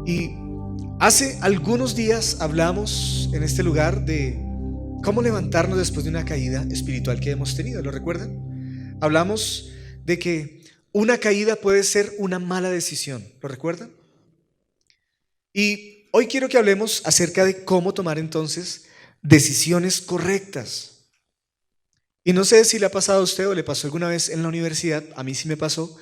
Y hace algunos días hablamos en este lugar de cómo levantarnos después de una caída espiritual que hemos tenido. ¿Lo recuerdan? Hablamos de que una caída puede ser una mala decisión. ¿Lo recuerdan? Y hoy quiero que hablemos acerca de cómo tomar entonces decisiones correctas. Y no sé si le ha pasado a usted o le pasó alguna vez en la universidad, a mí sí me pasó,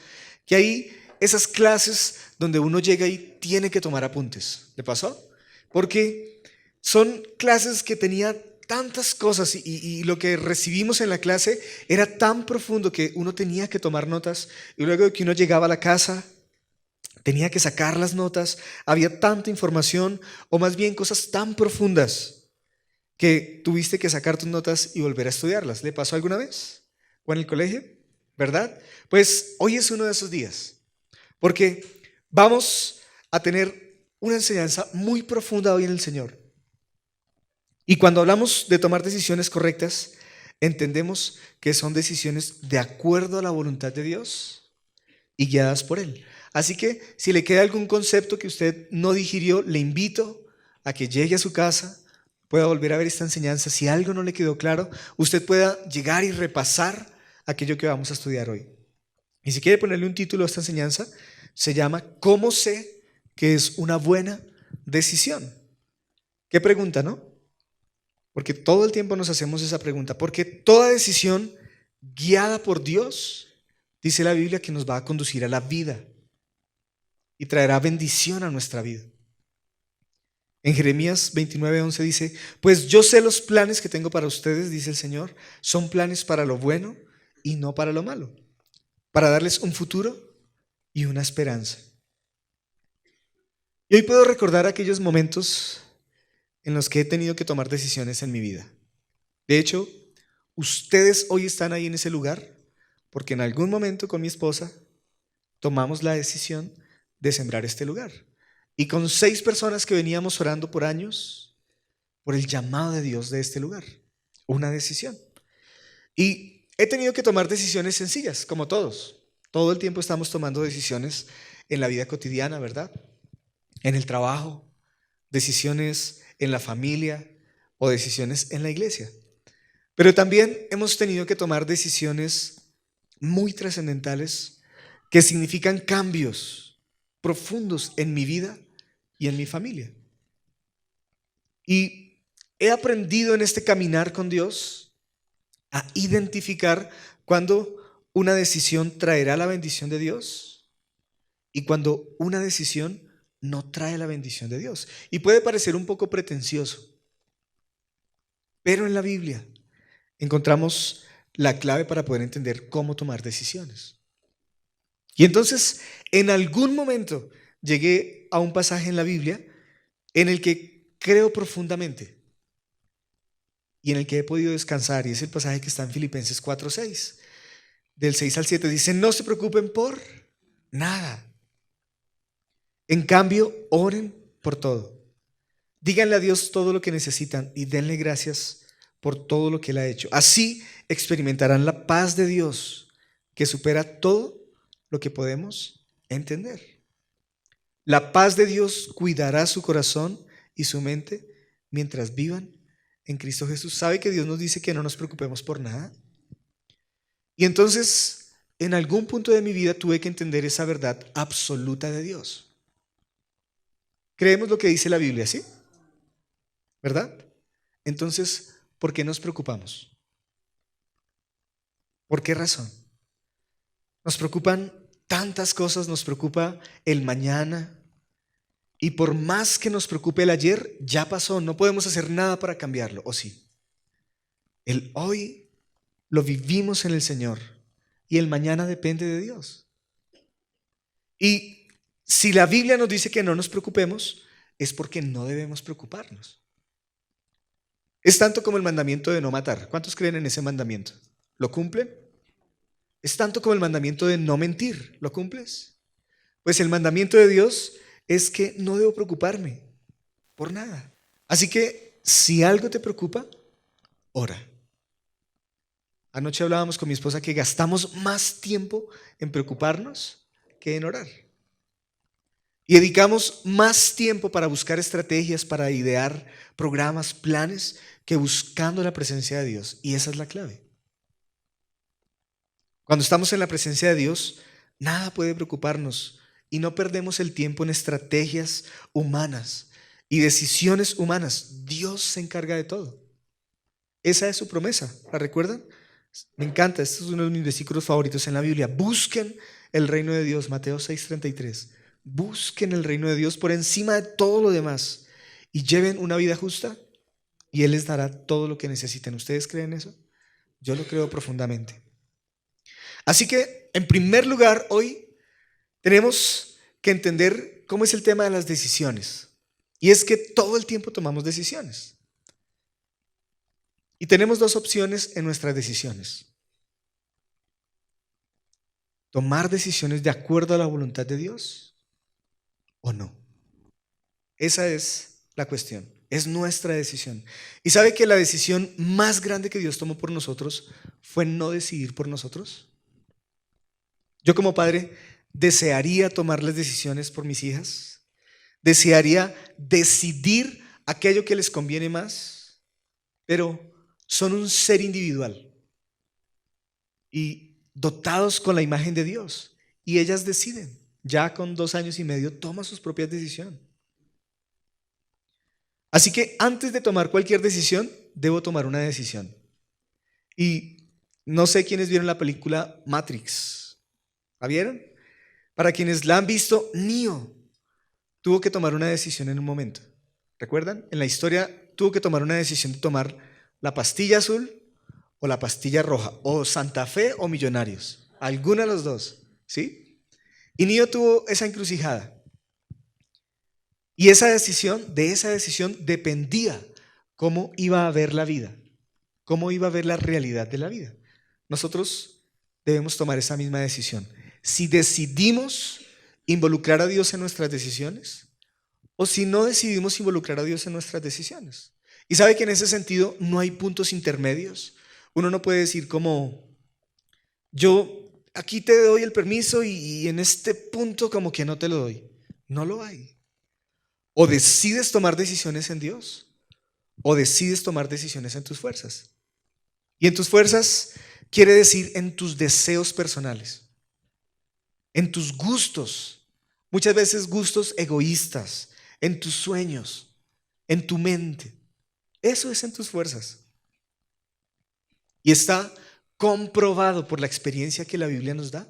que hay esas clases donde uno llega y tiene que tomar apuntes. ¿Le pasó? Porque son clases que tenía tantas cosas y lo que recibimos en la clase era tan profundo que uno tenía que tomar notas y luego de que uno llegaba a la casa tenía que sacar las notas, había tanta información o más bien cosas tan profundas que tuviste que sacar tus notas y volver a estudiarlas. ¿Le pasó alguna vez? ¿O en el colegio? ¿Verdad? Pues hoy es uno de esos días, porque vamos a tener una enseñanza muy profunda hoy en el Señor. Y cuando hablamos de tomar decisiones correctas, entendemos que son decisiones de acuerdo a la voluntad de Dios y guiadas por Él. Así que si le queda algún concepto que usted no digirió, le invito a que llegue a su casa, pueda volver a ver esta enseñanza. Si algo no le quedó claro, usted pueda llegar y repasar aquello que vamos a estudiar hoy. Y si quiere ponerle un título a esta enseñanza, se llama ¿Cómo sé que es una buena decisión? ¿Qué pregunta, no? Porque todo el tiempo nos hacemos esa pregunta. Porque toda decisión guiada por Dios, dice la Biblia, que nos va a conducir a la vida y traerá bendición a nuestra vida. En Jeremías 29:11 dice, pues yo sé los planes que tengo para ustedes, dice el Señor, son planes para lo bueno y no para lo malo, para darles un futuro y una esperanza. Y hoy puedo recordar aquellos momentos en los que he tenido que tomar decisiones en mi vida. De hecho, ustedes hoy están ahí en ese lugar porque en algún momento con mi esposa tomamos la decisión de sembrar este lugar. Y con 6 personas que veníamos orando por años, por el llamado de Dios de este lugar. Una decisión. Y he tenido que tomar decisiones sencillas, como todos. Todo el tiempo estamos tomando decisiones en la vida cotidiana, ¿verdad? En el trabajo, decisiones en la familia o decisiones en la iglesia. Pero también hemos tenido que tomar decisiones muy trascendentales que significan cambios profundos en mi vida y en mi familia. Y he aprendido en este caminar con Dios a identificar cuando una decisión traerá la bendición de Dios y cuando una decisión no trae la bendición de Dios. Y puede parecer un poco pretencioso, pero en la Biblia encontramos la clave para poder entender cómo tomar decisiones. Y entonces, en algún momento llegué a un pasaje en la Biblia en el que creo profundamente y en el que he podido descansar, y es el pasaje que está en Filipenses 4:6. Del 6 al 7 dice, no se preocupen por nada. En cambio, oren por todo. Díganle a Dios todo lo que necesitan y denle gracias por todo lo que Él ha hecho. Así experimentarán la paz de Dios que supera todo lo que podemos entender. La paz de Dios cuidará su corazón y su mente mientras vivan en Cristo Jesús. ¿Sabe que Dios nos dice que no nos preocupemos por nada? Y entonces, en algún punto de mi vida tuve que entender esa verdad absoluta de Dios. Creemos lo que dice la Biblia, ¿sí? ¿Verdad? Entonces, ¿por qué nos preocupamos? ¿Por qué razón? Nos preocupan tantas cosas, nos preocupa el mañana. Y por más que nos preocupe el ayer, ya pasó, no podemos hacer nada para cambiarlo, ¿o sí? El hoy lo vivimos en el Señor y el mañana depende de Dios. Y si la Biblia nos dice que no nos preocupemos, es porque no debemos preocuparnos. Es tanto como el mandamiento de no matar. ¿Cuántos creen en ese mandamiento? ¿Lo cumplen? Es tanto como el mandamiento de no mentir. ¿Lo cumples? Pues el mandamiento de Dios es que no debo preocuparme por nada. Así que si algo te preocupa, ora. Anoche hablábamos con mi esposa que gastamos más tiempo en preocuparnos que en orar. Y dedicamos más tiempo para buscar estrategias, para idear programas, planes, que buscando la presencia de Dios. Y esa es la clave. Cuando estamos en la presencia de Dios, nada puede preocuparnos y no perdemos el tiempo en estrategias humanas y decisiones humanas. Dios se encarga de todo. Esa es su promesa, ¿la recuerdan? Me encanta, este es uno de mis versículos favoritos en la Biblia. Busquen el reino de Dios, Mateo 6:33. Busquen el reino de Dios por encima de todo lo demás y lleven una vida justa y Él les dará todo lo que necesiten. ¿Ustedes creen eso? Yo lo creo profundamente. Así que, en primer lugar, hoy tenemos que entender cómo es el tema de las decisiones. Y es que todo el tiempo tomamos decisiones. Y tenemos dos opciones en nuestras decisiones. Tomar decisiones de acuerdo a la voluntad de Dios o no. Esa es la cuestión. Es nuestra decisión. Y ¿sabe que la decisión más grande que Dios tomó por nosotros fue no decidir por nosotros? Yo como padre desearía tomar las decisiones por mis hijas. Desearía decidir aquello que les conviene más, pero son un ser individual y dotados con la imagen de Dios. Y ellas deciden. Ya con 2 años y medio toman sus propias decisiones. Así que antes de tomar cualquier decisión, debo tomar una decisión. Y no sé quiénes vieron la película Matrix. ¿La vieron? Para quienes la han visto, Neo tuvo que tomar una decisión en un momento. ¿Recuerdan? En la historia tuvo que tomar una decisión de tomar la pastilla azul o la pastilla roja, o Santa Fe o Millonarios. Alguna de los dos, ¿sí? Y Neo tuvo esa encrucijada. Y de esa decisión dependía cómo iba a ver la vida, cómo iba a ver la realidad de la vida. Nosotros debemos tomar esa misma decisión. Si decidimos involucrar a Dios en nuestras decisiones o si no decidimos involucrar a Dios en nuestras decisiones. Y sabe que en ese sentido no hay puntos intermedios. Uno no puede decir como, yo aquí te doy el permiso y en este punto como que no te lo doy. No lo hay. O decides tomar decisiones en Dios o decides tomar decisiones en tus fuerzas. Y en tus fuerzas quiere decir en tus deseos personales, en tus gustos, muchas veces gustos egoístas, en tus sueños, en tu mente. Eso es en tus fuerzas. Y está comprobado por la experiencia que la Biblia nos da.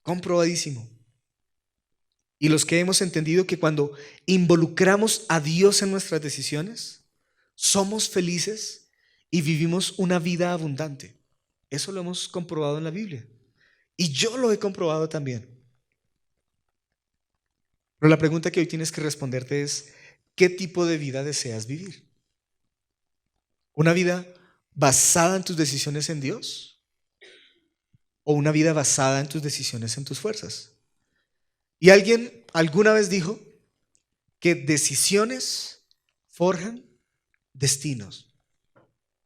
Comprobadísimo. Y los que hemos entendido que cuando involucramos a Dios en nuestras decisiones, somos felices y vivimos una vida abundante. Eso lo hemos comprobado en la Biblia. Y yo lo he comprobado también. Pero la pregunta que hoy tienes que responderte es, ¿qué tipo de vida deseas vivir? ¿Una vida basada en tus decisiones en Dios? ¿O una vida basada en tus decisiones en tus fuerzas? Y alguien alguna vez dijo que decisiones forjan destinos.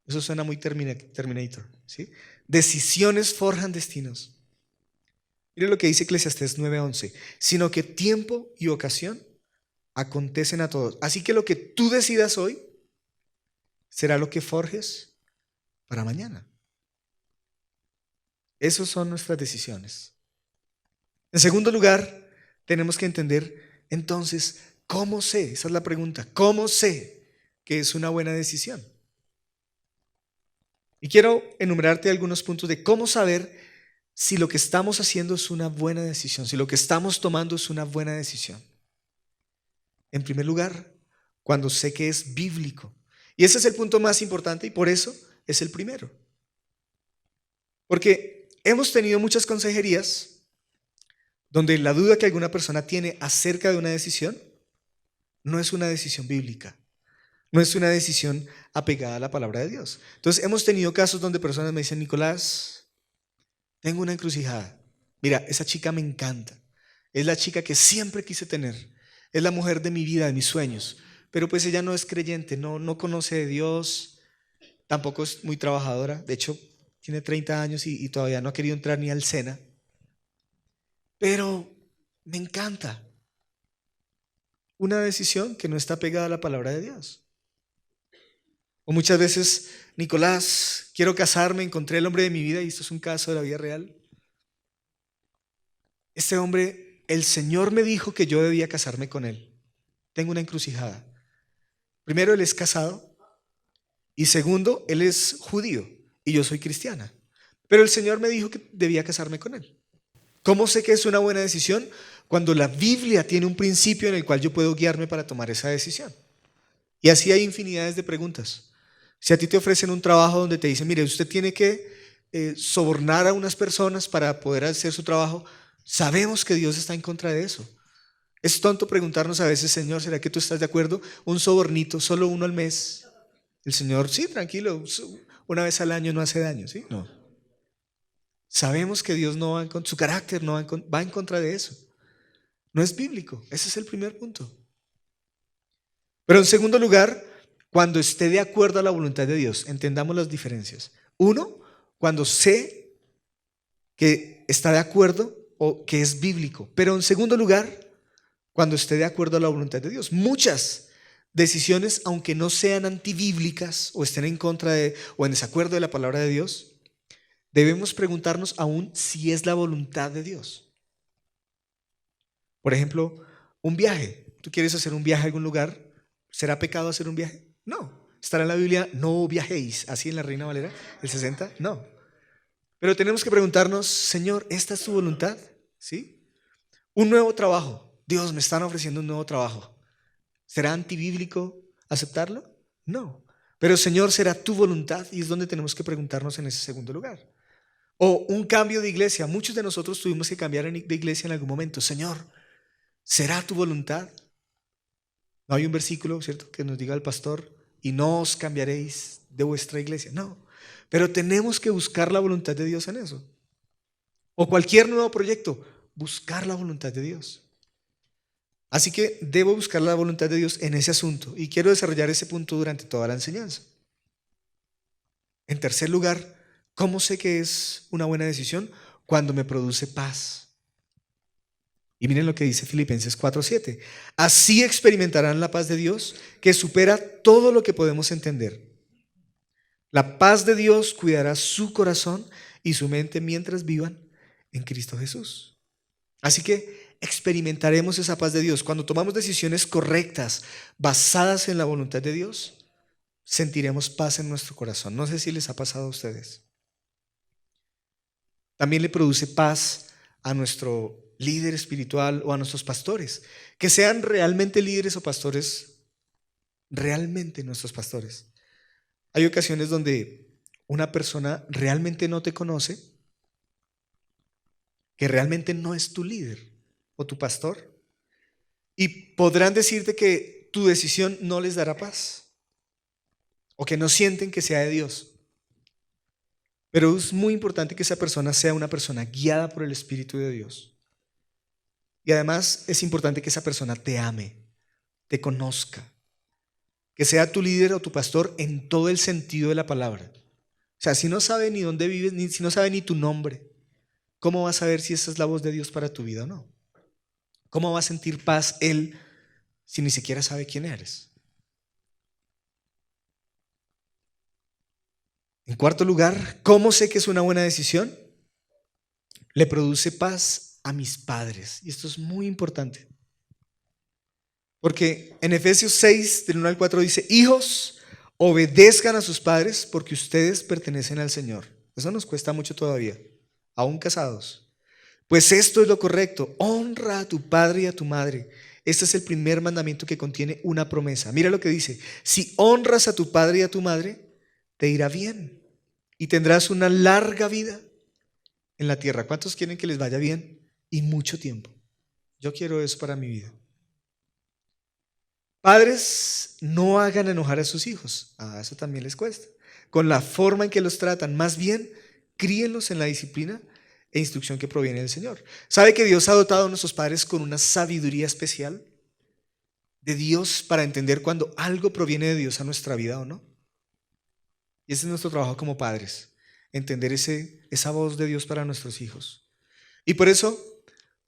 Eso suena muy Terminator, ¿sí? Decisiones forjan destinos. Mire lo que dice Eclesiastés 9:11, sino que tiempo y ocasión acontecen a todos. Así que lo que tú decidas hoy será lo que forjes para mañana. Esas son nuestras decisiones. En segundo lugar, tenemos que entender entonces, ¿cómo sé? Esa es la pregunta. ¿Cómo sé que es una buena decisión? Y quiero enumerarte algunos puntos de cómo saber si lo que estamos haciendo es una buena decisión, si lo que estamos tomando es una buena decisión. En primer lugar, cuando sé que es bíblico. Y ese es el punto más importante y por eso es el primero. Porque hemos tenido muchas consejerías donde la duda que alguna persona tiene acerca de una decisión no es una decisión bíblica, no es una decisión apegada a la palabra de Dios. Entonces hemos tenido casos donde personas me dicen, Nicolás, tengo una encrucijada. Mira, esa chica me encanta. Es la chica que siempre quise tener. Es la mujer de mi vida, de mis sueños. Pero pues ella no es creyente, no conoce de Dios, tampoco es muy trabajadora. De hecho, tiene 30 años y todavía no ha querido entrar ni al SENA. Pero Me encanta. Una decisión que no está pegada a la palabra de Dios. O muchas veces, Nicolás, quiero casarme, encontré el hombre de mi vida, y esto es un caso de la vida real. Este hombre, el Señor me dijo que yo debía casarme con él. Tengo una encrucijada. Primero, él es casado, y segundo, él es judío y yo soy cristiana. Pero el Señor me dijo que debía casarme con él. ¿Cómo sé que es una buena decisión? Cuando la Biblia tiene un principio en el cual yo puedo guiarme para tomar esa decisión. Y así hay infinidades de preguntas. Si a ti te ofrecen un trabajo donde te dicen, mire, usted tiene que sobornar a unas personas para poder hacer su trabajo, sabemos que Dios está en contra de eso. Es tonto preguntarnos a veces, Señor, ¿será que tú estás de acuerdo? Un sobornito, solo uno al mes. El Señor, sí, tranquilo, una vez al año no hace daño, ¿sí? No. Sabemos que Dios no va en contra, su carácter no va en contra de eso. No es bíblico, ese es el primer punto. Pero en segundo lugar, cuando esté de acuerdo a la voluntad de Dios, entendamos las diferencias. Uno, cuando sé que está de acuerdo o que es bíblico. Pero en segundo lugar, cuando esté de acuerdo a la voluntad de Dios. Muchas decisiones, aunque no sean antibíblicas o estén en contra de o en desacuerdo de la palabra de Dios, debemos preguntarnos aún si es la voluntad de Dios. Por ejemplo, un viaje. ¿Tú quieres hacer un viaje a algún lugar? ¿Será pecado hacer un viaje? No. ¿Estará en la Biblia, no viajéis, así en la Reina Valera, el 60? No. Pero tenemos que preguntarnos, Señor, ¿esta es tu voluntad? ¿Sí? Un nuevo trabajo. Dios, me están ofreciendo un nuevo trabajo. ¿Será antibíblico aceptarlo? No. Pero Señor, será tu voluntad, y es donde tenemos que preguntarnos en ese segundo lugar. O un cambio de iglesia. Muchos de nosotros tuvimos que cambiar de iglesia en algún momento. Señor, ¿será tu voluntad? No hay un versículo, ¿cierto?, que nos diga el pastor, y no os cambiaréis de vuestra iglesia. No. Pero tenemos que buscar la voluntad de Dios en eso. O cualquier nuevo proyecto, buscar la voluntad de Dios. Así que debo buscar la voluntad de Dios en ese asunto y quiero desarrollar ese punto durante toda la enseñanza. En tercer lugar, ¿cómo sé que es una buena decisión? Cuando me produce paz. Y miren lo que dice Filipenses 4:7. Así experimentarán la paz de Dios que supera todo lo que podemos entender. La paz de Dios cuidará su corazón y su mente mientras vivan en Cristo Jesús. Así que experimentaremos esa paz de Dios. Cuando tomamos decisiones correctas, basadas en la voluntad de Dios, sentiremos paz en nuestro corazón. No sé si les ha pasado a ustedes. También le produce paz a nuestro líder espiritual o a nuestros pastores. Que sean realmente líderes o pastores, realmente nuestros pastores. Hay ocasiones donde una persona realmente no te conoce, que realmente no es tu líder o tu pastor, y podrán decirte que tu decisión no les dará paz o que no sienten que sea de Dios. Pero es muy importante que esa persona sea una persona guiada por el Espíritu de Dios. Y además es importante que esa persona te ame, te conozca, que sea tu líder o tu pastor en todo el sentido de la palabra. O sea, si no sabe ni dónde vives, si no sabe ni tu nombre, ¿cómo vas a saber si esa es la voz de Dios para tu vida o no? ¿Cómo va a sentir paz él si ni siquiera sabe quién eres? En cuarto lugar, ¿cómo sé que es una buena decisión? Le produce paz a mis padres. Y esto es muy importante. Porque en Efesios 6, del 1 al 4 dice, hijos, obedezcan a sus padres porque ustedes pertenecen al Señor. Eso nos cuesta mucho todavía, aún casados. Pues esto es lo correcto, honra a tu padre y a tu madre. Este es el primer mandamiento que contiene una promesa. Mira lo que dice, si honras a tu padre y a tu madre, te irá bien y tendrás una larga vida en la tierra. ¿Cuántos quieren que les vaya bien? Y mucho tiempo. Yo quiero eso para mi vida. Padres, no hagan enojar a sus hijos. Eso también les cuesta. Con la forma en que los tratan, más bien, críenlos en la disciplina e instrucción que proviene del Señor. ¿Sabe que Dios ha dotado a nuestros padres con una sabiduría especial de Dios para entender cuando algo proviene de Dios a nuestra vida o no? Y ese es nuestro trabajo como padres, entender esa voz de Dios para nuestros hijos. Y por eso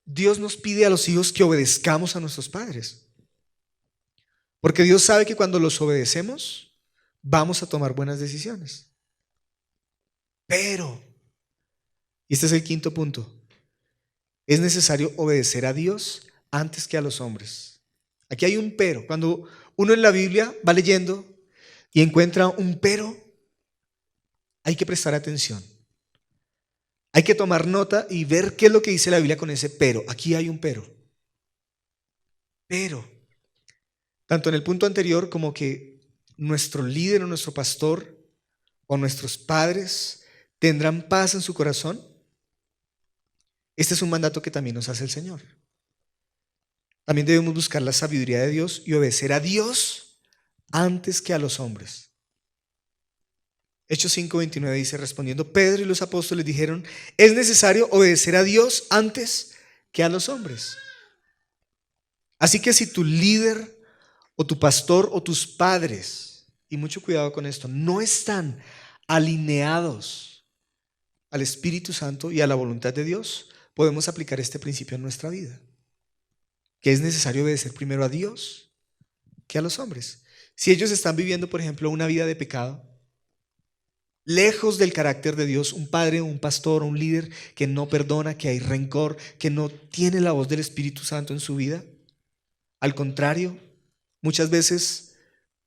Dios nos pide a los hijos que obedezcamos a nuestros padres. Porque Dios sabe que cuando los obedecemos, vamos a tomar buenas decisiones. Pero, y este es el quinto punto, es necesario obedecer a Dios antes que a los hombres. Aquí hay un pero. Cuando uno en la Biblia va leyendo y encuentra un pero, hay que prestar atención. Hay que tomar nota y ver qué es lo que dice la Biblia con ese pero. Aquí hay un pero. Pero, tanto en el punto anterior como que nuestro líder o nuestro pastor o nuestros padres tendrán paz en su corazón. Este es un mandato que también nos hace el Señor. También debemos buscar la sabiduría de Dios y obedecer a Dios antes que a los hombres. Hechos 5:29 dice, respondiendo Pedro y los apóstoles dijeron, es necesario obedecer a Dios antes que a los hombres. Así que si tu líder o tu pastor o tus padres, y mucho cuidado con esto, no están alineados al Espíritu Santo y a la voluntad de Dios, podemos aplicar este principio en nuestra vida, que es necesario obedecer primero a Dios que a los hombres. Si ellos están viviendo, por ejemplo, una vida de pecado, lejos del carácter de Dios, un padre, un pastor, un líder que no perdona, que hay rencor, que no tiene la voz del Espíritu Santo en su vida, al contrario, muchas veces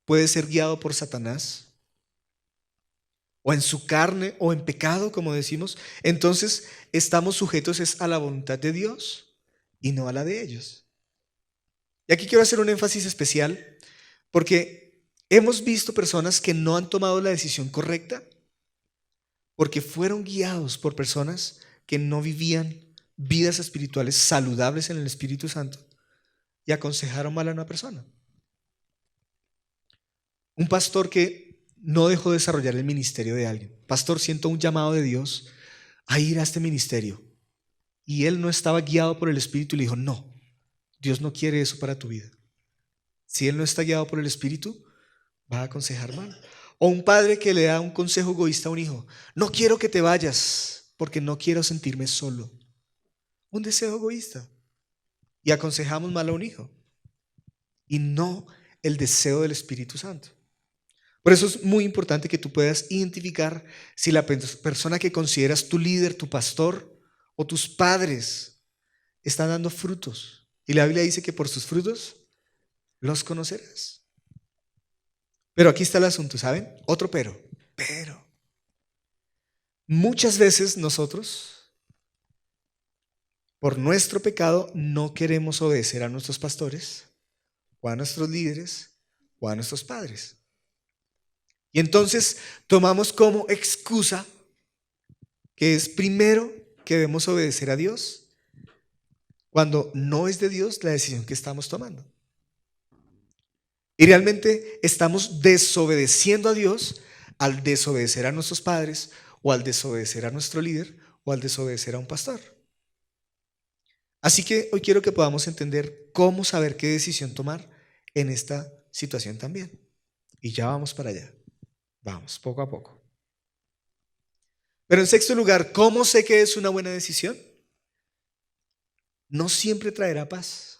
puede ser guiado por Satanás, o en su carne, o en pecado, como decimos. Entonces estamos sujetos a la voluntad de Dios y no a la de ellos. Y aquí quiero hacer un énfasis especial, porque hemos visto personas que no han tomado la decisión correcta, porque fueron guiados por personas que no vivían vidas espirituales saludables en el Espíritu Santo y aconsejaron mal a una persona. Un pastor que no dejó desarrollar el ministerio de alguien. Pastor, siento un llamado de Dios a ir a este ministerio. Y él no estaba guiado por el Espíritu y le dijo, no, Dios no quiere eso para tu vida. Si él no está guiado por el Espíritu, va a aconsejar mal. O un padre que le da un consejo egoísta a un hijo. No quiero que te vayas porque no quiero sentirme solo. Un deseo egoísta. Y aconsejamos mal a un hijo. Y no el deseo del Espíritu Santo. Por eso es muy importante que tú puedas identificar si la persona que consideras tu líder, tu pastor o tus padres están dando frutos. Y la Biblia dice que por sus frutos los conocerás. Pero aquí está el asunto, ¿saben? Otro pero. Muchas veces nosotros, por nuestro pecado, no queremos obedecer a nuestros pastores o a nuestros líderes o a nuestros padres. Y entonces tomamos como excusa que es primero que debemos obedecer a Dios cuando no es de Dios la decisión que estamos tomando. Y realmente estamos desobedeciendo a Dios al desobedecer a nuestros padres o al desobedecer a nuestro líder o al desobedecer a un pastor. Así que hoy quiero que podamos entender cómo saber qué decisión tomar en esta situación también. Y ya vamos para allá. Vamos, poco a poco. Pero en sexto lugar, ¿cómo sé que es una buena decisión? No siempre traerá paz.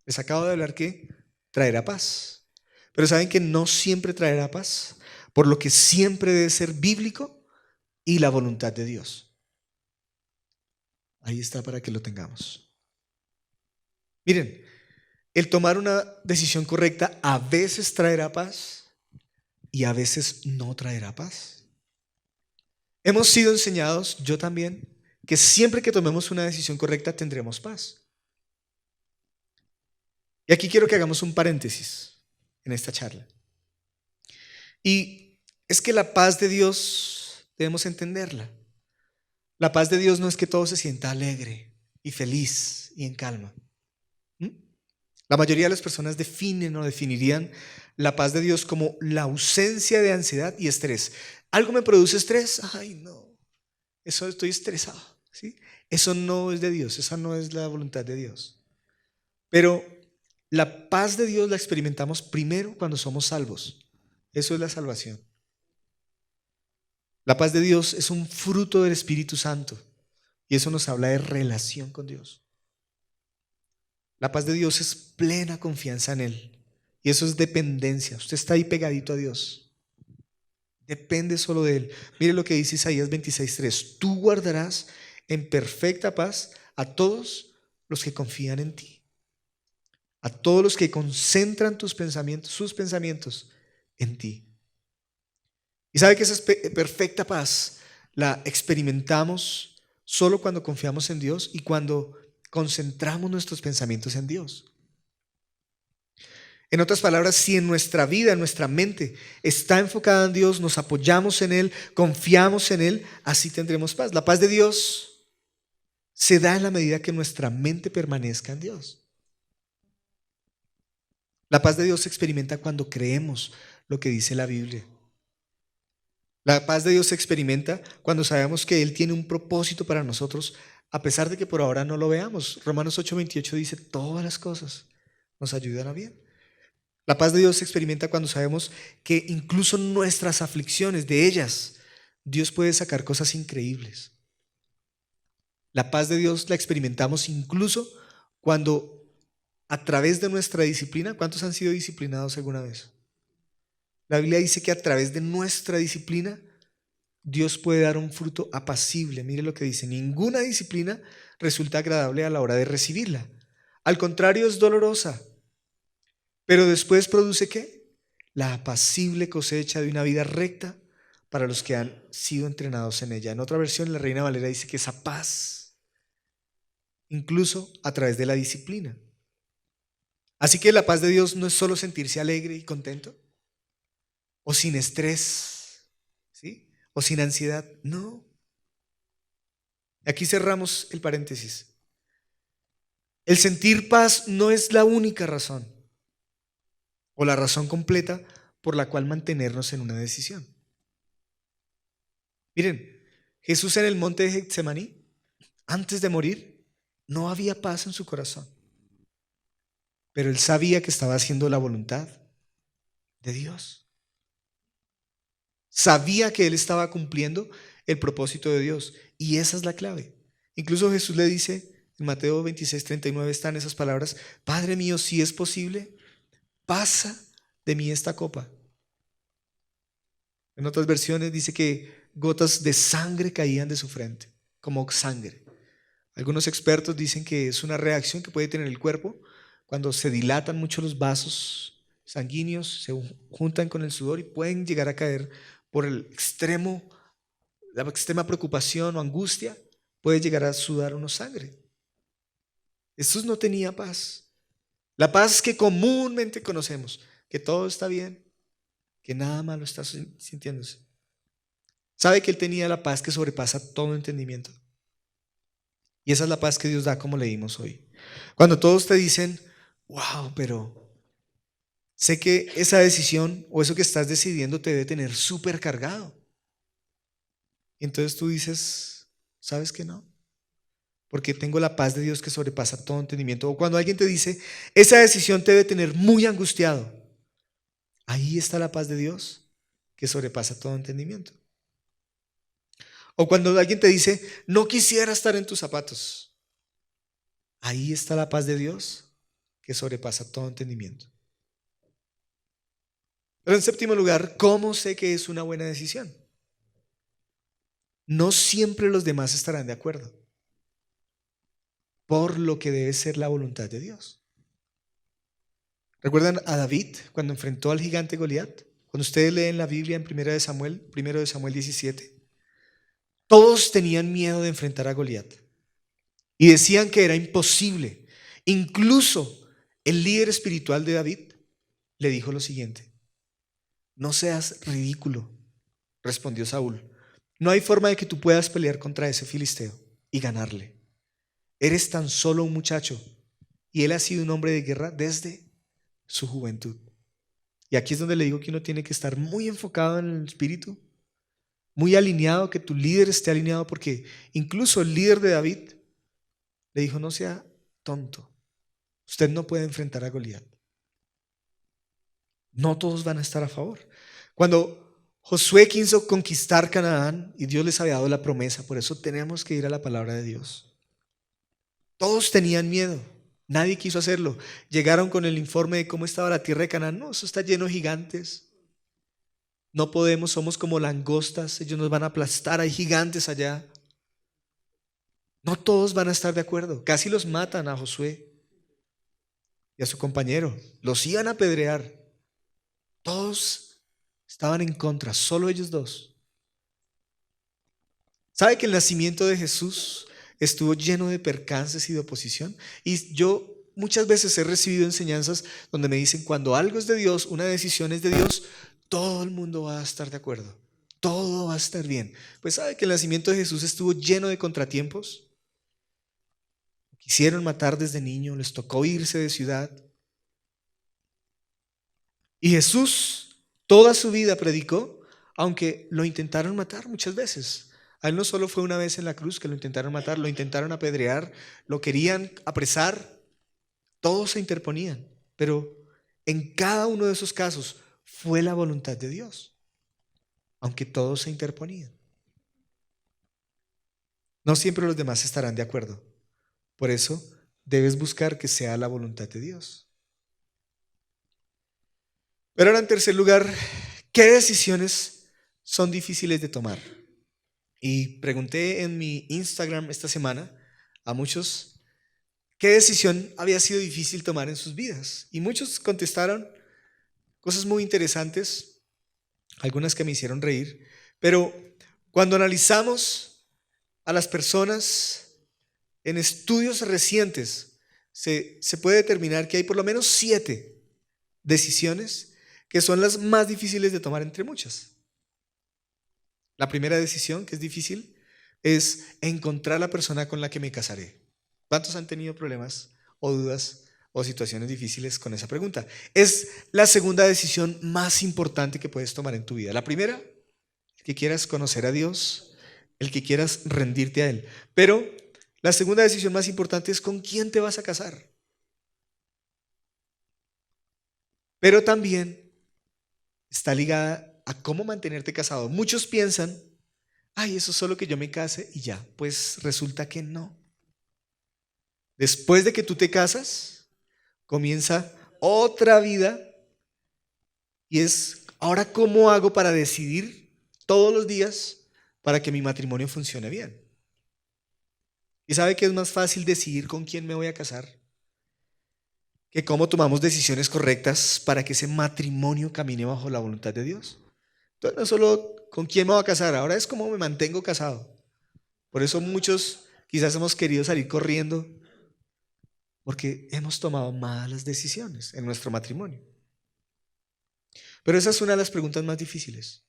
Les acabo de hablar que traerá paz. Pero ¿saben que no siempre traerá paz? Por lo que siempre debe ser bíblico y la voluntad de Dios. Ahí está para que lo tengamos. Miren, el tomar una decisión correcta a veces traerá paz y a veces no traerá paz. Hemos sido enseñados, yo también, que siempre que tomemos una decisión correcta tendremos paz. Y aquí quiero que hagamos un paréntesis en esta charla. Y es que la paz de Dios debemos entenderla. La paz de Dios no es que todo se sienta alegre y feliz y en calma. La mayoría de las personas definen o definirían la paz de Dios como la ausencia de ansiedad y estrés. ¿Algo me produce estrés? Ay, no, eso estoy estresado, ¿sí? Eso no es de Dios, esa no es la voluntad de Dios. Pero la paz de Dios la experimentamos primero cuando somos salvos. Eso es la salvación. La paz de Dios es un fruto del Espíritu Santo y eso nos habla de relación con Dios. La paz de Dios es plena confianza en Él. Y eso es dependencia. Usted está ahí pegadito a Dios. Depende solo de Él. Mire lo que dice Isaías 26:3. Tú guardarás en perfecta paz a todos los que confían en ti. A todos los que concentran sus pensamientos en ti. Y sabe que esa perfecta paz la experimentamos solo cuando confiamos en Dios y cuando concentramos nuestros pensamientos en Dios. En otras palabras, si en nuestra vida, en nuestra mente está enfocada en Dios, nos apoyamos en Él, confiamos en Él, así tendremos paz. La paz de Dios se da en la medida que nuestra mente permanezca en Dios. La paz de Dios se experimenta cuando creemos lo que dice la Biblia. La paz de Dios se experimenta cuando sabemos que Él tiene un propósito para nosotros, a pesar de que por ahora no lo veamos. Romanos 8:28 dice, todas las cosas nos ayudan a bien. La paz de Dios se experimenta cuando sabemos que incluso nuestras aflicciones, de ellas, Dios puede sacar cosas increíbles. La paz de Dios la experimentamos incluso cuando a través de nuestra disciplina, ¿cuántos han sido disciplinados alguna vez? La Biblia dice que a través de nuestra disciplina Dios puede dar un fruto apacible. Mire lo que dice, ninguna disciplina resulta agradable a la hora de recibirla. Al contrario, es dolorosa. Pero después produce ¿qué? La apacible cosecha de una vida recta para los que han sido entrenados en ella. En otra versión, la Reina Valera dice que esa paz, incluso a través de la disciplina. Así que la paz de Dios no es solo sentirse alegre y contento, o sin estrés, ¿sí? O sin ansiedad. No. Aquí cerramos el paréntesis. El sentir paz no es la única razón o la razón completa por la cual mantenernos en una decisión. Miren, Jesús en el monte de Getsemaní, antes de morir, no había paz en su corazón. Pero él sabía que estaba haciendo la voluntad de Dios. Sabía que él estaba cumpliendo el propósito de Dios. Y esa es la clave. Incluso Jesús le dice, en Mateo 26:39 están esas palabras, Padre mío, si es posible, pasa de mí esta copa. En otras versiones dice que gotas de sangre caían de su frente, como sangre. Algunos expertos dicen que es una reacción que puede tener el cuerpo cuando se dilatan mucho los vasos sanguíneos, se juntan con el sudor y pueden llegar a caer por la extrema preocupación o angustia, puede llegar a sudar uno sangre. Jesús no tenía paz. La paz que comúnmente conocemos, que todo está bien, que nada malo está sintiéndose. ¿Sabe que él tenía la paz que sobrepasa todo entendimiento? Y esa es la paz que Dios da, como leímos hoy. Cuando todos te dicen, wow, pero sé que esa decisión o eso que estás decidiendo te debe tener súper cargado. Y entonces tú dices, ¿sabes qué no? Porque tengo la paz de Dios que sobrepasa todo entendimiento. O cuando alguien te dice, esa decisión te debe tener muy angustiado. Ahí está la paz de Dios que sobrepasa todo entendimiento. O cuando alguien te dice, no quisiera estar en tus zapatos. Ahí está la paz de Dios que sobrepasa todo entendimiento. Pero en séptimo lugar, ¿cómo sé que es una buena decisión? No siempre los demás estarán de acuerdo, por lo que debe ser la voluntad de Dios. ¿Recuerdan a David cuando enfrentó al gigante Goliat? Cuando ustedes leen la Biblia en 1 de Samuel 17, todos tenían miedo de enfrentar a Goliat y decían que era imposible. Incluso el líder espiritual de David le dijo lo siguiente: no seas ridículo, respondió Saúl. No hay forma de que tú puedas pelear contra ese filisteo y ganarle. Eres tan solo un muchacho y él ha sido un hombre de guerra desde su juventud. Y aquí es donde le digo que uno tiene que estar muy enfocado en el espíritu, muy alineado, que tu líder esté alineado, porque incluso el líder de David le dijo, no sea tonto, usted no puede enfrentar a Goliat. No todos van a estar a favor. Cuando Josué quiso conquistar Canaán y Dios les había dado la promesa, por eso tenemos que ir a la palabra de Dios. Todos tenían miedo, Nadie quiso hacerlo. Llegaron con el informe de cómo estaba la tierra de Canaán. No, eso está lleno de gigantes. No podemos, somos como langostas, ellos nos van a aplastar, hay gigantes allá. No todos van a estar de acuerdo. Casi los matan a Josué y a su compañero. Los iban a apedrear. Todos estaban en contra, solo ellos dos. ¿Sabe que el nacimiento de Jesús estuvo lleno de percances y de oposición? Y yo muchas veces he recibido enseñanzas donde me dicen, cuando algo es de Dios, una decisión es de Dios, todo el mundo va a estar de acuerdo. Todo va a estar bien. Pues ¿sabe que el nacimiento de Jesús estuvo lleno de contratiempos? Quisieron matar desde niño, les tocó irse de ciudad. Y Jesús toda su vida predicó, aunque lo intentaron matar muchas veces. A él no solo fue una vez en la cruz que lo intentaron matar, lo intentaron apedrear, lo querían apresar, todos se interponían. Pero en cada uno de esos casos fue la voluntad de Dios, aunque todos se interponían. No siempre los demás estarán de acuerdo. Por eso debes buscar que sea la voluntad de Dios. Pero ahora, en tercer lugar, ¿qué decisiones son difíciles de tomar? Y pregunté en mi Instagram esta semana a muchos qué decisión había sido difícil tomar en sus vidas. Y muchos contestaron cosas muy interesantes, algunas que me hicieron reír. Pero cuando analizamos a las personas en estudios recientes, se puede determinar que hay por lo menos 7 decisiones que son las más difíciles de tomar entre muchas. La primera decisión, que es difícil, es encontrar la persona con la que me casaré. ¿Cuántos han tenido problemas o dudas o situaciones difíciles con esa pregunta? Es la segunda decisión más importante que puedes tomar en tu vida. La primera, el que quieras conocer a Dios, el que quieras rendirte a Él. Pero la segunda decisión más importante es con quién te vas a casar. Pero también está ligada a cómo mantenerte casado. Muchos piensan, ay, eso es solo que yo me case y ya. Pues resulta que no. Después de que tú te casas, comienza otra vida y es, ahora, ¿cómo hago para decidir todos los días para que mi matrimonio funcione bien? ¿Y sabe que es más fácil decidir con quién me voy a casar que cómo tomamos decisiones correctas para que ese matrimonio camine bajo la voluntad de Dios? Entonces, no solo con quién me voy a casar, ahora es cómo me mantengo casado. Por eso muchos quizás hemos querido salir corriendo porque hemos tomado malas decisiones en nuestro matrimonio. Pero esa es una de las preguntas más difíciles.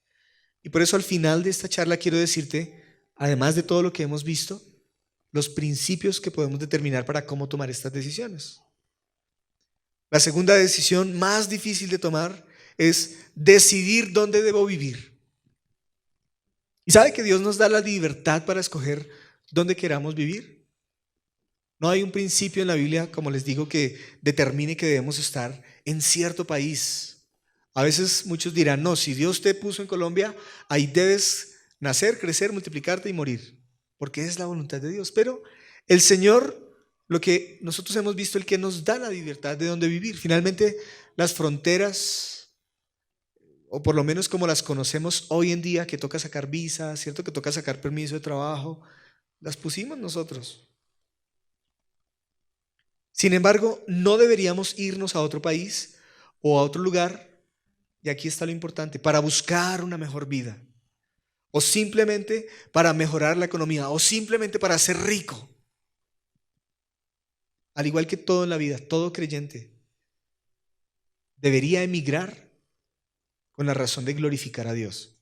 Y por eso al final de esta charla quiero decirte, además de todo lo que hemos visto, los principios que podemos determinar para cómo tomar estas decisiones. La segunda decisión más difícil de tomar es decidir dónde debo vivir. ¿Y sabe que Dios nos da la libertad para escoger dónde queramos vivir? No hay un principio en la Biblia, como les digo, que determine que debemos estar en cierto país. A veces muchos dirán, no, si Dios te puso en Colombia, ahí debes nacer, crecer, multiplicarte y morir, porque es la voluntad de Dios. Pero el Señor, lo que nosotros hemos visto, el que nos da la libertad de dónde vivir. Finalmente, las fronteras, o por lo menos como las conocemos hoy en día, que toca sacar visa, ¿cierto? Que toca sacar permiso de trabajo, las pusimos nosotros. Sin embargo, no deberíamos irnos a otro país o a otro lugar, y aquí está lo importante, para buscar una mejor vida, o simplemente para mejorar la economía, o simplemente para ser rico. Al igual que todo en la vida, todo creyente debería emigrar con la razón de glorificar a Dios.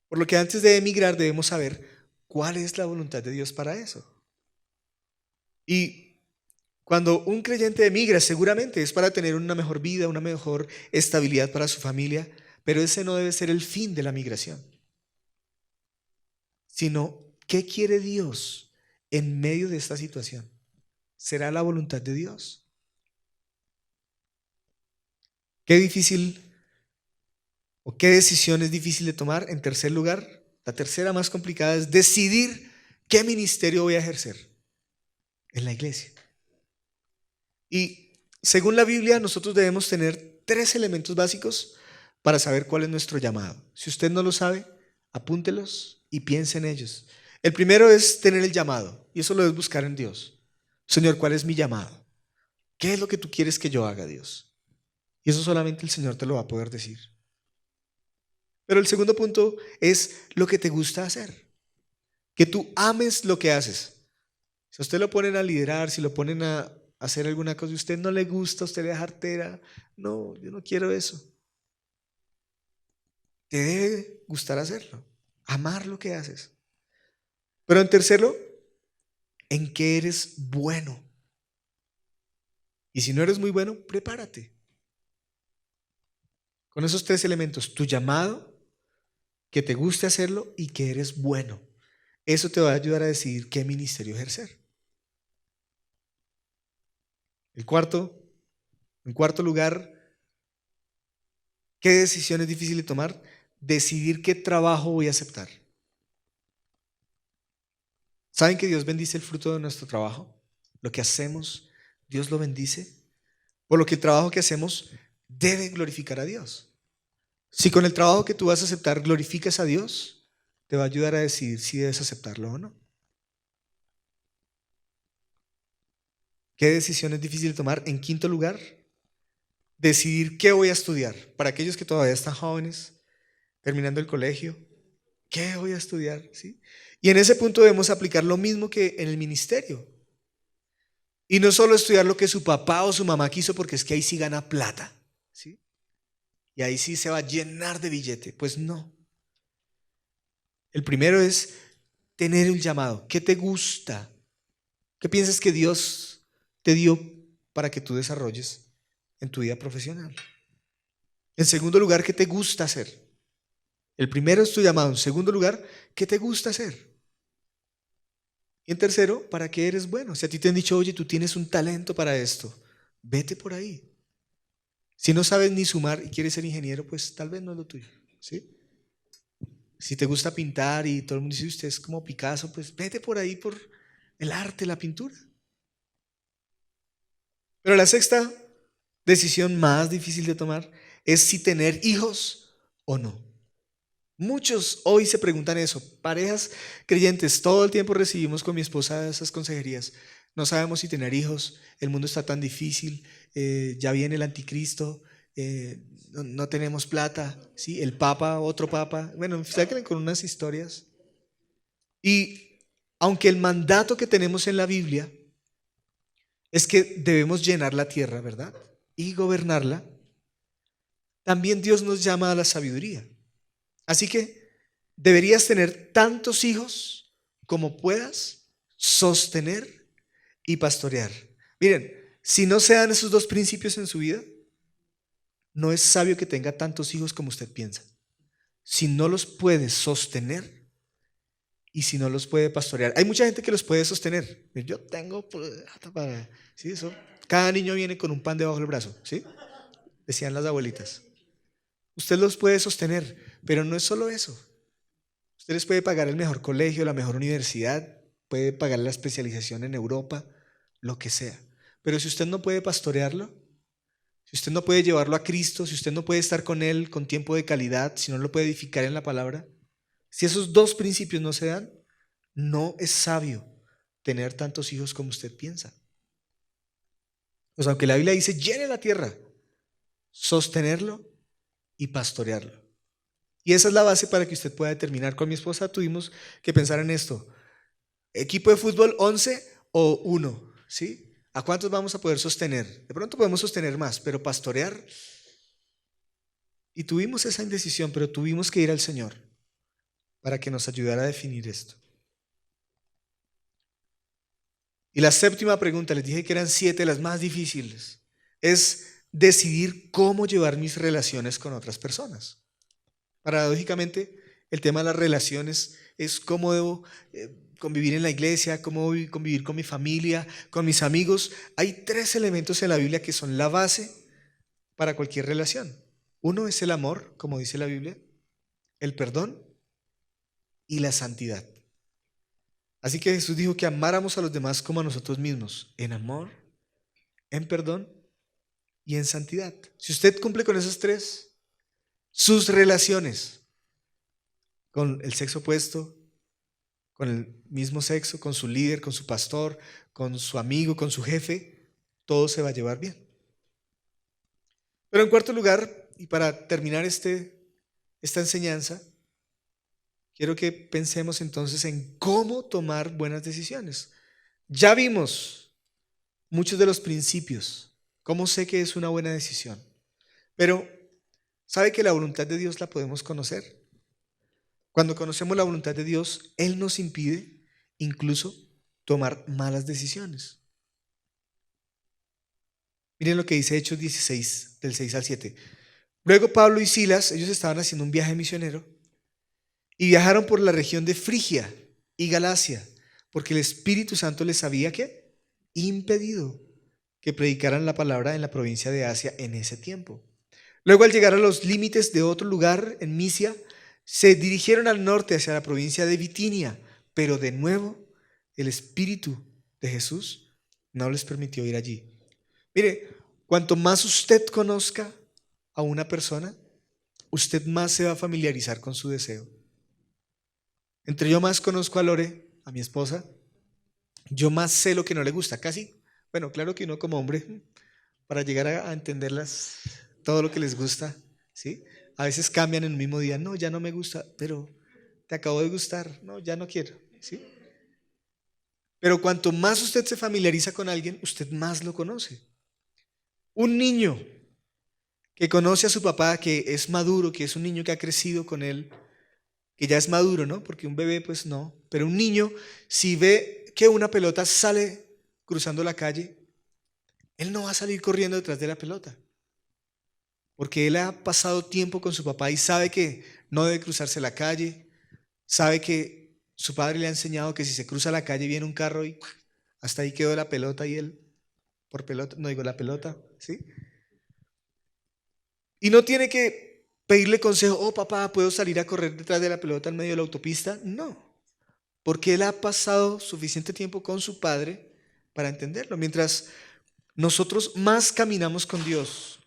Por lo que antes de emigrar debemos saber cuál es la voluntad de Dios para eso. Y cuando un creyente emigra, seguramente es para tener una mejor vida, una mejor estabilidad para su familia, pero ese no debe ser el fin de la migración, sino ¿qué quiere Dios en medio de esta situación? ¿Será la voluntad de Dios? Qué difícil o qué decisión es difícil de tomar. En tercer lugar, la tercera más complicada es decidir qué ministerio voy a ejercer. en la iglesia. Y según la Biblia, nosotros debemos tener 3 elementos básicos para saber cuál es nuestro llamado. Si usted no lo sabe, apúntelos y piense en ellos. El primero es tener el llamado, y eso lo debes buscar en Dios. Señor, ¿cuál es mi llamado? ¿Qué es lo que tú quieres que yo haga, Dios? Y eso solamente el Señor te lo va a poder decir. Pero el segundo punto es lo que te gusta hacer. Que tú ames lo que haces. Si a usted lo ponen a liderar, si lo ponen a hacer alguna cosa y a usted no le gusta, a usted le da jartera, no, yo no quiero eso. Te debe gustar hacerlo, amar lo que haces. Pero en tercero, en qué eres bueno. Y si no eres muy bueno, prepárate. Con esos 3 elementos, tu llamado, que te guste hacerlo y que eres bueno. Eso te va a ayudar a decidir qué ministerio ejercer. En cuarto lugar, ¿qué decisión es difícil de tomar? Decidir qué trabajo voy a aceptar. ¿Saben que Dios bendice el fruto de nuestro trabajo? Lo que hacemos, Dios lo bendice. Por lo que el trabajo que hacemos debe glorificar a Dios. Si con el trabajo que tú vas a aceptar glorificas a Dios, te va a ayudar a decidir si debes aceptarlo o no. ¿Qué decisión es difícil de tomar? En quinto lugar, decidir qué voy a estudiar. Para aquellos que todavía están jóvenes, terminando el colegio, ¿qué voy a estudiar? ¿Sí? Y en ese punto debemos aplicar lo mismo que en el ministerio. Y no solo estudiar lo que su papá o su mamá quiso, porque es que ahí sí gana plata, ¿sí? Y ahí sí se va a llenar de billete. Pues no. El primero es tener un llamado. ¿Qué te gusta? ¿Qué piensas que Dios te dio para que tú desarrolles en tu vida profesional? En segundo lugar, ¿qué te gusta hacer? El primero es tu llamado. En segundo lugar, ¿qué te gusta hacer? Y en tercero, ¿para qué eres bueno? Si a ti te han dicho, oye, tú tienes un talento para esto, vete por ahí. Si no sabes ni sumar y quieres ser ingeniero, pues tal vez no es lo tuyo, ¿sí? Si te gusta pintar y todo el mundo dice, usted es como Picasso, pues vete por ahí por el arte, la pintura. Pero la sexta decisión más difícil de tomar es si tener hijos o no. Muchos hoy se preguntan eso. Parejas creyentes, todo el tiempo recibimos con mi esposa esas consejerías. No sabemos si tener hijos, el mundo está tan difícil, ya viene el anticristo, no tenemos plata, ¿sí? El papa, otro papa. Bueno, se quedan con unas historias. Y aunque el mandato que tenemos en la Biblia es que debemos llenar la tierra, ¿verdad? Y gobernarla, también Dios nos llama a la sabiduría. Así que deberías tener tantos hijos como puedas sostener y pastorear. Miren, si no se dan esos 2 principios en su vida, no es sabio que tenga tantos hijos como usted piensa. Si no los puede sostener y si no los puede pastorear. Hay mucha gente que los puede sostener. Yo tengo plata para... ¿sí? Eso, cada niño viene con un pan debajo del brazo, ¿sí? Decían las abuelitas. Usted los puede sostener, pero no es solo eso. Usted les puede pagar el mejor colegio, la mejor universidad, puede pagar la especialización en Europa, lo que sea. Pero si usted no puede pastorearlo, si usted no puede llevarlo a Cristo, si usted no puede estar con Él con tiempo de calidad, si no lo puede edificar en la palabra, si esos 2 principios no se dan, no es sabio tener tantos hijos como usted piensa. O sea, aunque la Biblia dice, llene la tierra, sostenerlo y pastorearlo. Y esa es la base para que usted pueda determinar. Con mi esposa tuvimos que pensar en esto. Equipo de fútbol 11 o 1, ¿sí? ¿A cuántos vamos a poder sostener? De pronto podemos sostener más, pero pastorear. Y tuvimos esa indecisión, pero tuvimos que ir al Señor para que nos ayudara a definir esto. Y la séptima pregunta, les dije que eran 7 las más difíciles, es decidir cómo llevar mis relaciones con otras personas. Paradójicamente, el tema de las relaciones es cómo debo convivir en la iglesia, cómo convivir con mi familia, con mis amigos. Hay 3 elementos en la Biblia que son la base para cualquier relación. Uno es el amor, como dice la Biblia, el perdón y la santidad. Así que Jesús dijo que amáramos a los demás como a nosotros mismos, en amor, en perdón y en santidad. Si usted cumple con esos tres, sus relaciones con el sexo opuesto, con el mismo sexo, con su líder, con su pastor, con su amigo, con su jefe, todo se va a llevar bien. Pero en cuarto lugar, y para terminar esta enseñanza, quiero que pensemos entonces en cómo tomar buenas decisiones. Ya vimos muchos de los principios, cómo sé que es una buena decisión, pero ¿sabe que la voluntad de Dios la podemos conocer? Cuando conocemos la voluntad de Dios, Él nos impide incluso tomar malas decisiones. Miren lo que dice Hechos 16, del 6 al 7. Luego Pablo y Silas, ellos estaban haciendo un viaje misionero y viajaron por la región de Frigia y Galacia, porque el Espíritu Santo les había ¿qué? Impedido que predicaran la palabra en la provincia de Asia en ese tiempo. Luego, al llegar a los límites de otro lugar en Misia, se dirigieron al norte hacia la provincia de Bitinia, pero de nuevo el Espíritu de Jesús no les permitió ir allí. Mire, cuanto más usted conozca a una persona, usted más se va a familiarizar con su deseo. Entre yo más conozco a Lore, a mi esposa, yo más sé lo que no le gusta, casi. Bueno, claro que uno como hombre, para llegar a entenderlas, todo lo que les gusta, ¿sí? A veces cambian en un mismo día, no, ya no me gusta, pero te acabo de gustar, no, ya no quiero, ¿sí? Pero cuanto más usted se familiariza con alguien, usted más lo conoce. Un niño que conoce a su papá, que es maduro, que es un niño que ha crecido con él, que ya es maduro, ¿no? Porque un bebé pues no, pero un niño si ve que una pelota sale cruzando la calle, él no va a salir corriendo detrás de la pelota, porque él ha pasado tiempo con su papá y sabe que no debe cruzarse la calle, sabe que su padre le ha enseñado que si se cruza la calle viene un carro y hasta ahí quedó la pelota y él, por pelota, no digo la pelota, ¿sí? Y no tiene que pedirle consejo, oh papá, ¿puedo salir a correr detrás de la pelota en medio de la autopista? No, porque él ha pasado suficiente tiempo con su padre para entenderlo. Mientras nosotros más caminamos con Dios,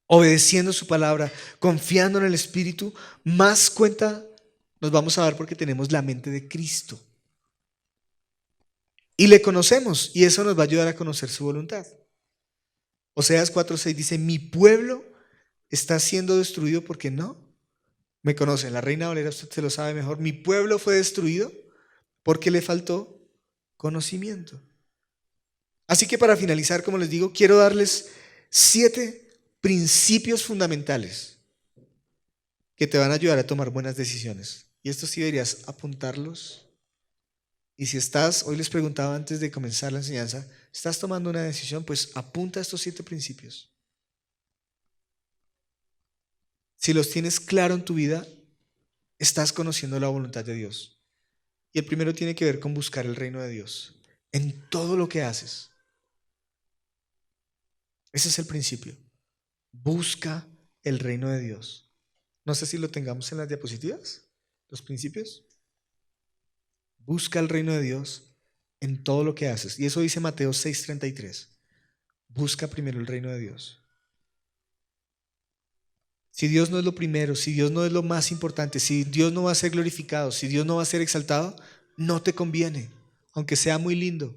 obedeciendo su palabra, confiando en el Espíritu, más cuenta nos vamos a dar porque tenemos la mente de Cristo. Y le conocemos y eso nos va a ayudar a conocer su voluntad. Oseas 4:6 dice, mi pueblo está siendo destruido porque no me conocen. La Reina Valera, usted se lo sabe mejor. Mi pueblo fue destruido porque le faltó conocimiento. Así que para finalizar, como les digo, quiero darles 7 principios fundamentales que te van a ayudar a tomar buenas decisiones. Y estos sí deberías apuntarlos. Y si estás, hoy les preguntaba antes de comenzar la enseñanza, ¿estás tomando una decisión? Pues apunta estos 7 principios. Si los tienes claro en tu vida, estás conociendo la voluntad de Dios. Y el primero tiene que ver con buscar el reino de Dios en todo lo que haces. Ese es el principio. Busca el reino de Dios. No sé si lo tengamos en las diapositivas, los principios. Busca el reino de Dios en todo lo que haces. Y eso dice Mateo 6:33. Busca primero el reino de Dios. Si Dios no es lo primero, si Dios no es lo más importante, si Dios no va a ser glorificado, si Dios no va a ser exaltado, no te conviene, aunque sea muy lindo,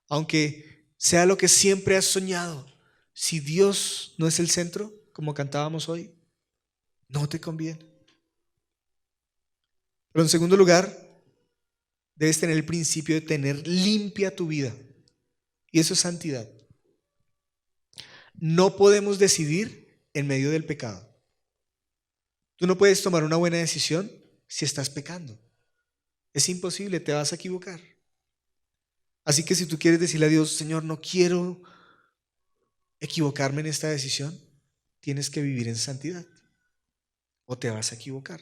aunque sea lo que siempre has soñado. Si Dios no es el centro, como cantábamos hoy, no te conviene. Pero en segundo lugar, debes tener el principio de tener limpia tu vida. Y eso es santidad. No podemos decidir en medio del pecado. Tú no puedes tomar una buena decisión si estás pecando. Es imposible, te vas a equivocar. Así que si tú quieres decirle a Dios, Señor, no quiero equivocarme en esta decisión, tienes que vivir en santidad o te vas a equivocar.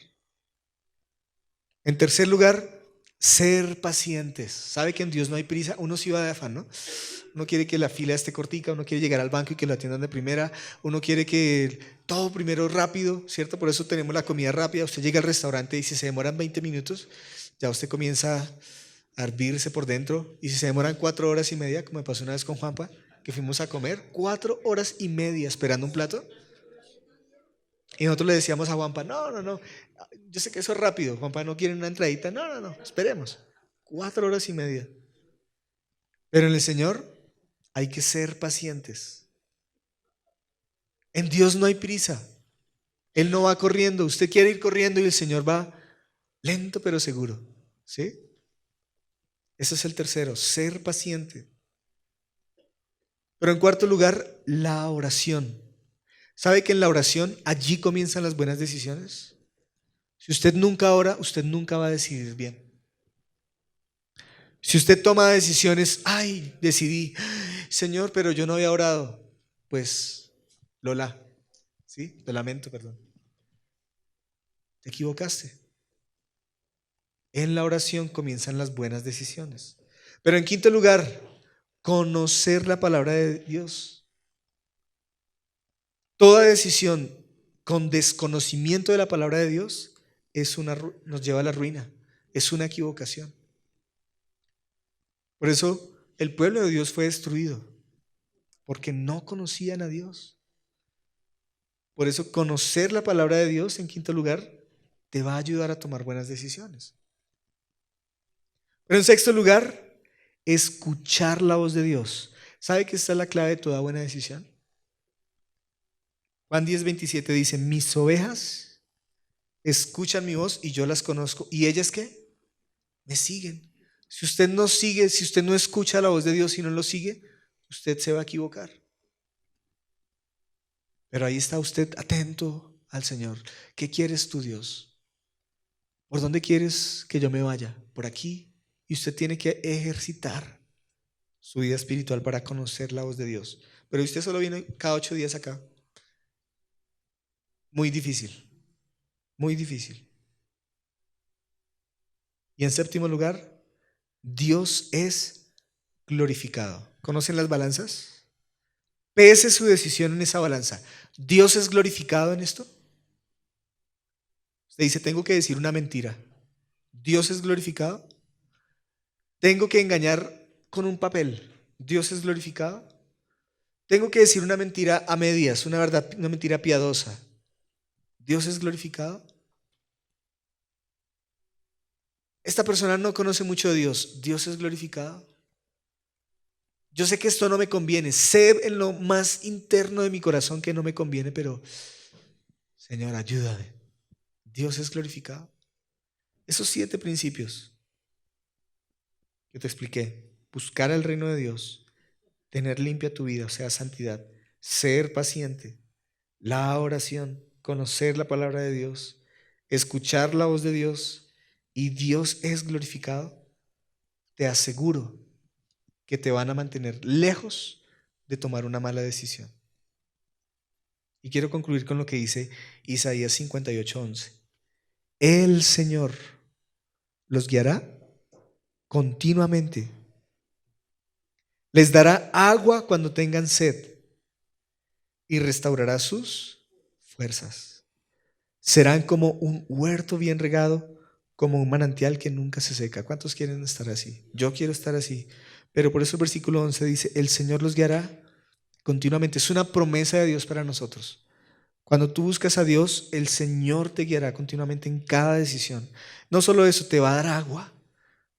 En tercer lugar, ser pacientes. Sabe que en Dios no hay prisa. Uno sí va de afán, ¿no? Uno quiere que la fila esté cortica, uno quiere llegar al banco y que lo atiendan de primera, uno quiere que todo primero rápido, ¿cierto? Por eso tenemos la comida rápida. Usted llega al restaurante y si se demoran 20 minutos, ya usted comienza a hervirse por dentro. Y si se demoran 4 horas y media, como me pasó una vez con Juanpa, que fuimos a comer, 4 horas y media esperando un plato. Y nosotros le decíamos a Juanpa, no, no, no, yo sé que eso es rápido, Juanpa no quiere una entradita, no, no, no, esperemos. 4 horas y media. Pero en el Señor hay que ser pacientes. En Dios no hay prisa. Él no va corriendo. Usted quiere ir corriendo y el Señor va lento pero seguro. ¿Sí? Ese es el tercero, ser paciente. Pero en cuarto lugar, la oración. ¿Sabe que en la oración allí comienzan las buenas decisiones? Si usted nunca ora, usted nunca va a decidir bien. Si usted toma decisiones, ay, decidí, Señor, pero yo no había orado, pues, Lola, ¿sí? Lo lamento, perdón. Te equivocaste. En la oración comienzan las buenas decisiones. Pero en quinto lugar, conocer la palabra de Dios. Toda decisión con desconocimiento de la palabra de Dios nos lleva a la ruina, es una equivocación. Por eso el pueblo de Dios fue destruido, porque no conocían a Dios. Por eso conocer la palabra de Dios, en quinto lugar, te va a ayudar a tomar buenas decisiones. Pero en sexto lugar, escuchar la voz de Dios. ¿Sabe que esta es la clave de toda buena decisión? Juan 10:27 dice, mis ovejas escuchan mi voz y yo las conozco. ¿Y ellas qué? Me siguen. Si usted no sigue, si usted no escucha la voz de Dios y no lo sigue, usted se va a equivocar. Pero ahí está usted atento al Señor. ¿Qué quieres tú, Dios? ¿Por dónde quieres que yo me vaya? Por aquí. Y usted tiene que ejercitar su vida espiritual para conocer la voz de Dios. Pero usted solo viene cada 8 días acá. Muy difícil. Muy difícil. Y en séptimo lugar, Dios es glorificado. ¿Conocen las balanzas? Pese su decisión en esa balanza. ¿Dios es glorificado en esto? Usted dice, tengo que decir una mentira. ¿Dios es glorificado? Tengo que engañar con un papel. ¿Dios es glorificado? Tengo que decir una mentira a medias, una verdad, una mentira piadosa. ¿Dios es glorificado? Esta persona no conoce mucho de Dios. ¿Dios es glorificado? Yo sé que esto no me conviene. Sé en lo más interno de mi corazón que no me conviene, pero Señor, ayúdame. ¿Dios es glorificado? Esos 7 principios que te expliqué. Buscar el reino de Dios, tener limpia tu vida, o sea, santidad, ser paciente, la oración, conocer la palabra de Dios, escuchar la voz de Dios y Dios es glorificado, te aseguro que te van a mantener lejos de tomar una mala decisión. Y quiero concluir con lo que dice Isaías 58:11. El Señor los guiará continuamente. Les dará agua cuando tengan sed y restaurará sus fuerzas. Serán como un huerto bien regado, como un manantial que nunca se seca. ¿Cuántos quieren estar así? Yo quiero estar así. Pero por eso el versículo 11 dice, el Señor los guiará continuamente. Es una promesa de Dios para nosotros. Cuando tú buscas a Dios, el Señor te guiará continuamente en cada decisión. No solo eso, te va a dar agua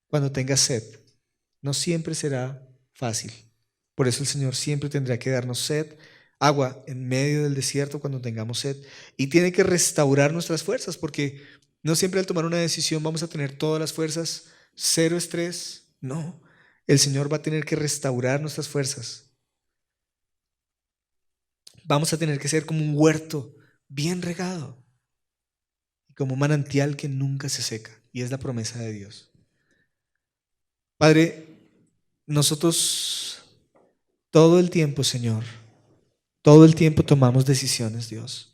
cuando tengas sed. No siempre será fácil. Por eso el Señor siempre tendrá que darnos sed, agua en medio del desierto cuando tengamos sed. Y tiene que restaurar nuestras fuerzas, porque no siempre al tomar una decisión vamos a tener todas las fuerzas, cero estrés. No, el Señor va a tener que restaurar nuestras fuerzas. Vamos a tener que ser como un huerto bien regado y como un manantial que nunca se seca. Y es la promesa de Dios. Padre, nosotros todo el tiempo, Señor, todo el tiempo tomamos decisiones, Dios.